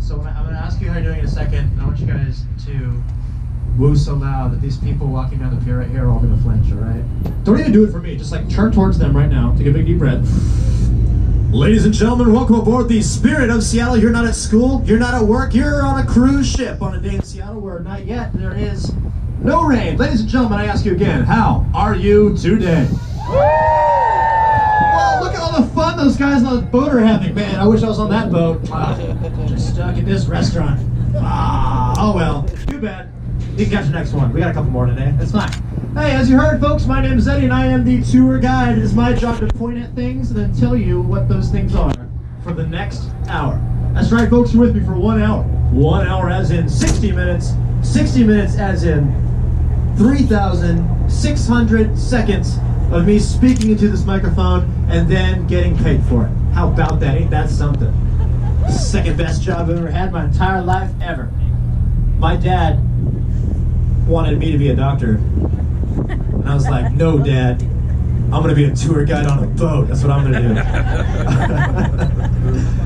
So I'm going to ask you how you're doing in a second, and I want you guys to woo so loud that these people walking down the pier right here are all going to flinch, all right? Don't even do it for me. Just like turn towards them right now. Take a big deep breath. Ladies and gentlemen, welcome aboard the Spirit of Seattle. You're not at school, you're not at work, you're on a cruise ship on a day in Seattle where not yet there is no rain. Ladies and gentlemen, I ask you again, how are you today? Well, look at all the fun those guys on the boat are having. Man, I wish I was on that boat. Just stuck at this restaurant. Oh well, too bad. You can catch the next one. We got a couple more today. That's fine. Hey, as you heard, folks, my name is Eddy, and I am the tour guide. It is my job to point at things and then tell you what those things are for the next hour. That's right, folks, you're with me for 1 hour. 1 hour as in 60 minutes. 60 minutes as in 3,600 seconds of me speaking into this microphone and then getting paid for it. How about that? Ain't that something? Second best job I've ever had my entire life ever. My dad wanted me to be a doctor. And I was like, no, Dad, I'm going to be a tour guide on a boat. That's what I'm going to do.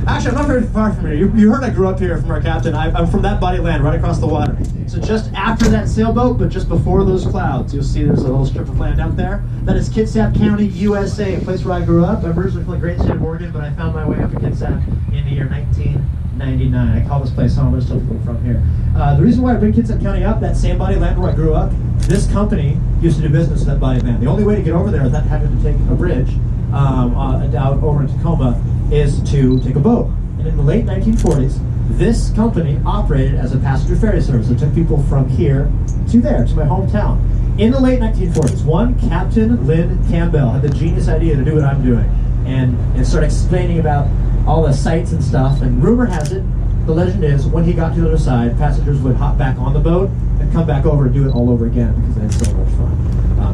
Actually, I'm not very far from here. You heard I grew up here from our captain. I'm from that body of land right across the water. So just after that sailboat, but just before those clouds, you'll see there's a little strip of land out there. That is Kitsap County, USA, a place where I grew up. I'm originally from the great state of Oregon, but I found my way up to Kitsap in the year 1999. I call this place home. There's still people from here. The reason why I bring Kitsap County up, that same body of land where I grew up, this company used to do business with that body of land. The only way to get over there without having to take a bridge out over in Tacoma is to take a boat. And in the late 1940s, this company operated as a passenger ferry service that took people from here to there, to my hometown. In the late 1940s, one Captain Lynn Campbell had the genius idea to do what I'm doing and start explaining about all the sights and stuff. And rumor has it, the legend is, when he got to the other side, passengers would hop back on the boat and come back over and do it all over again because they had so much fun.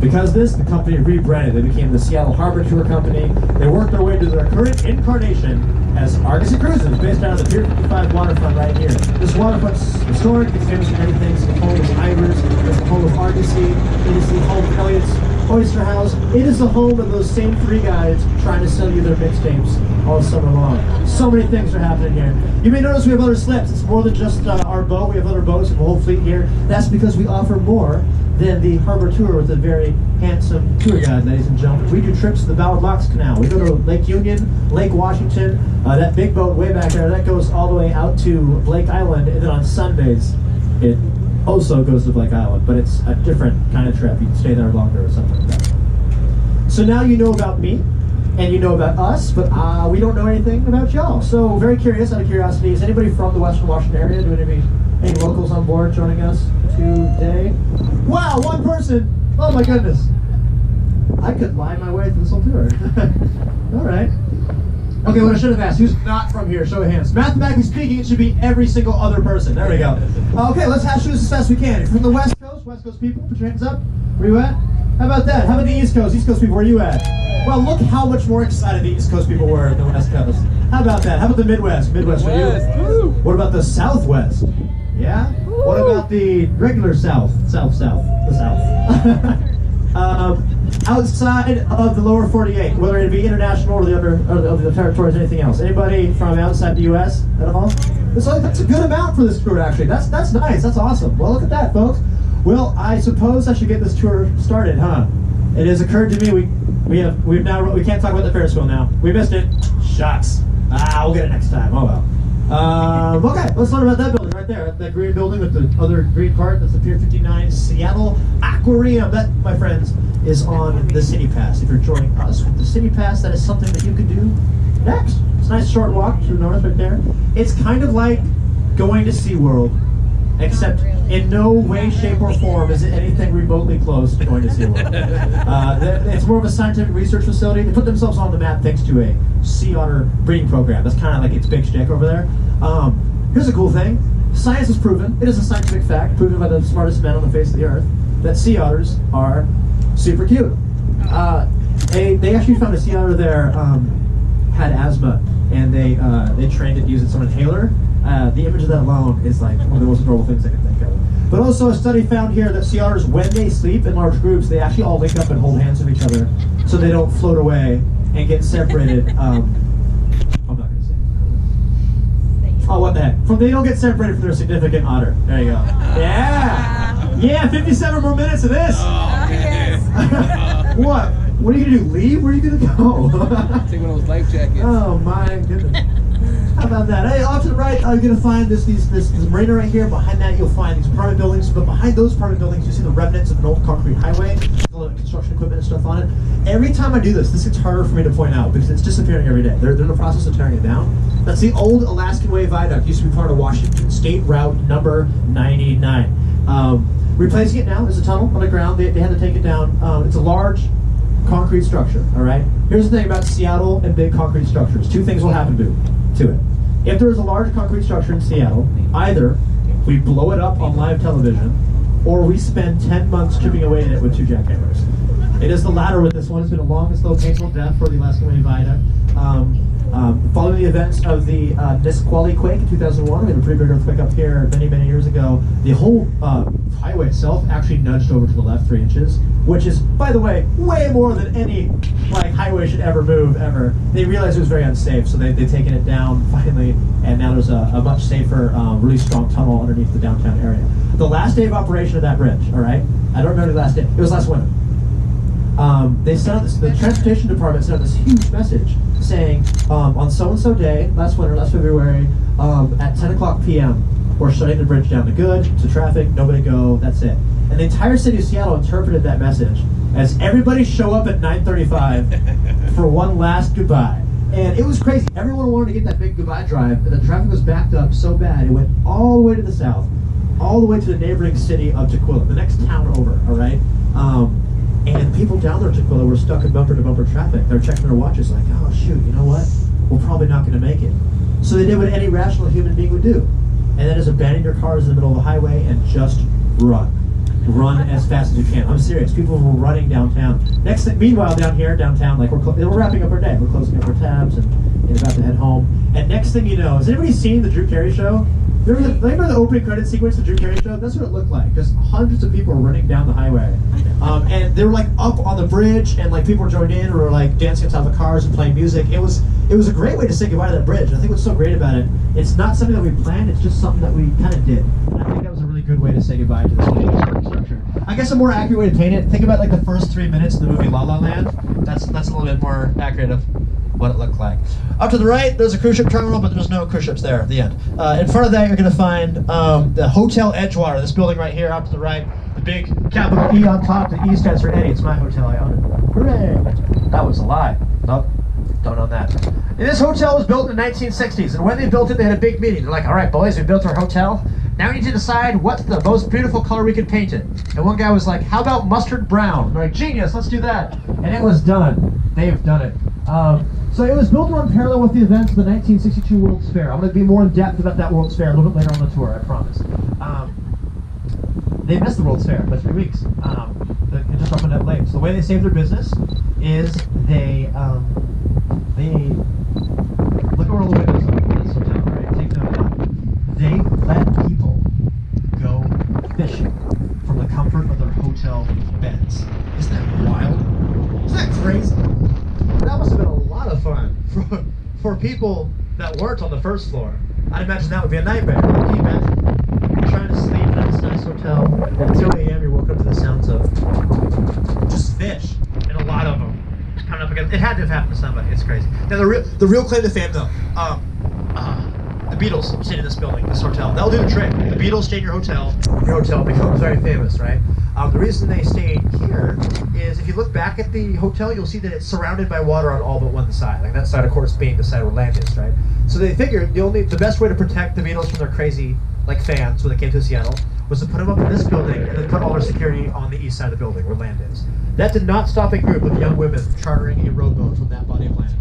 Because of this, the company rebranded. They became the Seattle Harbor Tour Company. They worked their way to their current incarnation as Argosy Cruises, based out of the Pier 55 waterfront right here. This waterfront's historic. It's famous for many things. It's the home of Ivers. It's the home of Argosy. It is the home of Elliot's Oyster House. It is the home of those same three guys trying to sell you their mixtapes all summer long. So many things are happening here. You may notice we have other slips. It's more than just our boat. We have other boats and the whole fleet here. That's because we offer more than the harbor tour with a very handsome tour guide, ladies and gentlemen. We do trips to the Ballard Locks Canal. We go to Lake Union, Lake Washington. That big boat way back there, that goes all the way out to Blake Island, and then on Sundays, it also goes to Blake Island, but it's a different kind of trip. You can stay there longer or something like that. So now you know about me, and you know about us, but we don't know anything about y'all. So very curious, out of curiosity, is anybody from the Western Washington area? Do any locals on board joining us today? Wow, one person! Oh my goodness. I could lie my way through this whole tour. All right. Okay, what I should have asked, who's not from here? Show of hands. Mathematically speaking, it should be every single other person. There we go. Okay, let's hash through this as fast as we can. If you're from the West Coast people, put your hands up. Where you at? How about that? How about the East Coast? East Coast people, where you at? Well, look how much more excited the East Coast people were than the West Coast. How about that? How about the Midwest? Midwest for you? What about the Southwest? Yeah? What about the regular South? The South. Outside of the lower 48, whether it be international or the other territories, anything else. Anybody from outside the U.S. at all? That's a good amount for this tour, actually. That's nice. That's awesome. Well, look at that, folks. Well, I suppose I should get this tour started, huh? It has occurred to me we can't talk about the Ferris wheel now. We missed it. Shucks. We'll get it next time. Oh well. Okay, let's learn about that building right there. That green building with the other green part. That's the Pier 59 Seattle Aquarium. That, my friends, is on the CityPASS. If you're joining us with the CityPASS, that is something that you could do next. It's a nice short walk to the north right there. It's kind of like going to SeaWorld, except in no way, shape, or form is it anything remotely close to going to SeaWorld. It's more of a scientific research facility. They put themselves on the map thanks to a sea otter breeding program. That's kind of like its big shtick over there. Here's a cool thing. Science has proven, it is a scientific fact, proven by the smartest men on the face of the earth, that sea otters are super cute. They actually found a sea otter there had asthma, and they trained it to use its own inhaler. The image of that alone is like one of the most adorable things I can think of. But also a study found here that sea otters, when they sleep in large groups, they actually all link up and hold hands with each other so they don't float away and get separated. I'm not going to say it. Oh, what the heck? They don't get separated from their significant other. There you go. Yeah! Yeah, 57 more minutes of this! What? What are you gonna do? Leave? Where are you gonna go? Take one of those life jackets. Oh my goodness. How about that? Hey, off to the right, you're gonna find this marina right here. Behind that, you'll find these apartment buildings. But behind those apartment buildings, you see the remnants of an old concrete highway, full of construction equipment and stuff on it. Every time I do this gets harder for me to point out because it's disappearing every day. They're in the process of tearing it down. That's the old Alaskan Way Viaduct. Used to be part of Washington State Route number 99. Replacing it now is a tunnel underground. They had to take it down. It's a large concrete structure. All right. Here's the thing about Seattle and big concrete structures. Two things will happen to it. If there is a large concrete structure in Seattle, either we blow it up on live television, or we spend 10 months chipping away at it with 2 jackhammers. It is the latter with this one. It's been a long and slow, painful death for the Alaskan Way Viaduct. Following the events of the Nisqually quake in 2001, we had a pretty big earthquake up here many years ago. The whole highway itself actually nudged over to the left 3 inches, which is, by the way, way more than any highway should ever move, ever. They realized it was very unsafe, so they've taken it down finally, and now there's a much safer, really strong tunnel underneath the downtown area. The last day of operation of that bridge, all right? I don't remember the last day. It was last winter. They sent out the transportation department sent out this huge message saying, on so-and-so day, last February, at 10 o'clock p.m., we're shutting the bridge down to good, to traffic, nobody go, that's it. And the entire city of Seattle interpreted that message as everybody show up at 9:35 for one last goodbye. And it was crazy. Everyone wanted to get that big goodbye drive, and the traffic was backed up so bad, it went all the way to the south, all the way to the neighboring city of Tequila, the next town over, all right? And people down there in Tequila were stuck in bumper-to-bumper traffic. They're checking their watches like, oh, shoot, you know what? We're probably not going to make it. So they did what any rational human being would do. And that is abandon your cars in the middle of the highway and just run. Run as fast as you can. I'm serious. People were running downtown. Meanwhile, downtown, we're wrapping up our day. We're closing up our tabs and about to head home. And next thing you know, has anybody seen the Drew Carey show? Remember the opening credit sequence of the Drew Carey show? That's what it looked like. Just hundreds of people were running down the highway. And they were up on the bridge, and people were joining in or dancing on top of cars and playing music. It was a great way to say goodbye to that bridge. I think what's so great about it, it's not something that we planned, it's just something that we kind of did. And I think that was a really good way to say goodbye to this structure. I guess a more accurate way to paint it, think about the first 3 minutes of the movie La La Land. That's a little bit more accurate of what it looked like. Up to the right, there's a cruise ship terminal, but there's no cruise ships there at the end. In front of that, you're going to find the Hotel Edgewater, this building right here, up to the right. The big capital E on top, the E stands for Eddy. It's my hotel, I own it. Hooray! That was a lie. Nope, don't own that. And this hotel was built in the 1960s, and when they built it, they had a big meeting. They're like, all right, boys, we built our hotel. Now we need to decide what's the most beautiful color we could paint it. And one guy was like, how about mustard brown? They're like, genius, let's do that. And it was done. They've done it. So it was built on parallel with the events of the 1962 World's Fair. I'm going to be more in depth about that World's Fair a little bit later on the tour, I promise. They missed the World's Fair by 3 weeks. It just opened up late. So the way they save their business is they look over all the windows of this hotel, right? Take note of that. They let people go fishing from the comfort of their hotel beds. Isn't that wild? Isn't that crazy? That must have been a lot of fun for people that weren't on the first floor. I'd imagine that would be a nightmare. Can you imagine trying to sleep in this nice hotel at 2 a.m. you woke up to the sounds of just fish, and a lot of them coming up against. It had to have happened to somebody. It's crazy. Now the real claim to fame though, the Beatles stayed in this building, this hotel. That'll do the trick. The Beatles stay in your hotel becomes very famous, right? The reason they stayed here is if you look back at the hotel, you'll see that it's surrounded by water on all but one side. That side, of course, being the side where land is, right? So they figured the best way to protect the Beatles from their crazy fans when they came to Seattle was to put them up in this building and then put all their security on the east side of the building where land is. That did not stop a group of young women from chartering a rowboat from that body of land.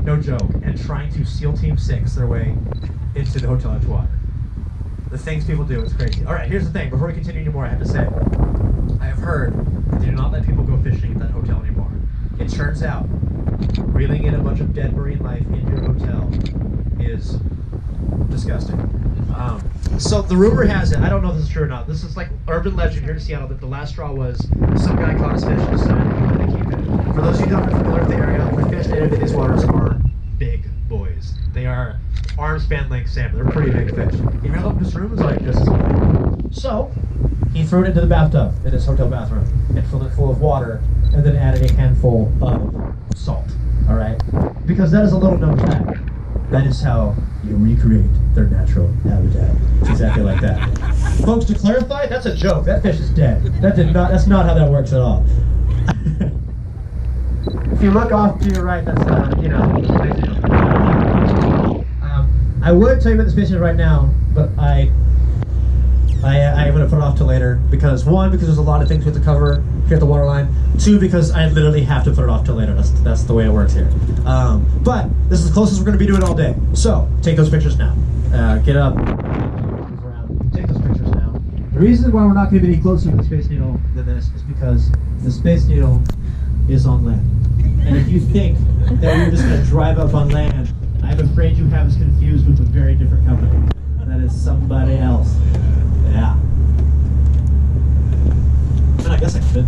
No joke. And trying to SEAL Team 6 their way into the Hotel Edgewater. The things people do, it's crazy. All right, here's the thing. Before we continue anymore, I have to say, I have heard they do not let people go fishing at that hotel anymore. It turns out, reeling in a bunch of dead marine life into your hotel is disgusting. So the rumor has it, I don't know if this is true or not, this is urban legend here in Seattle, that the last straw was some guy caught his fish and decided he wanted to keep it. For those of you who don't know familiar with the area, the fish native in these waters are big boys. They are arm span length salmon. They're pretty big fish. If you're looking for shrooms, like this is big. So he threw it into the bathtub in his hotel bathroom and filled it full of water, and then added a handful of salt. All right, because that is a little known fact. That is how you recreate their natural habitat. It's exactly like that. Folks, to clarify, that's a joke. That fish is dead. That's not how that works at all. If you look off to your right, that's I would tell you about the space needle right now, but I'm gonna put it off till later because because there's a lot of things we have to cover here at the waterline. 2, because I literally have to put it off till later. That's the way it works here. But this is the closest we're gonna be doing it all day. So take those pictures now. Get up, move around, take those pictures now. The reason why we're not gonna be any closer to the Space Needle than this is because the Space Needle is on land. And if you think that we're just gonna drive up on land, I'm afraid you have us confused with a very different company. That is somebody else. Yeah. And I guess I could.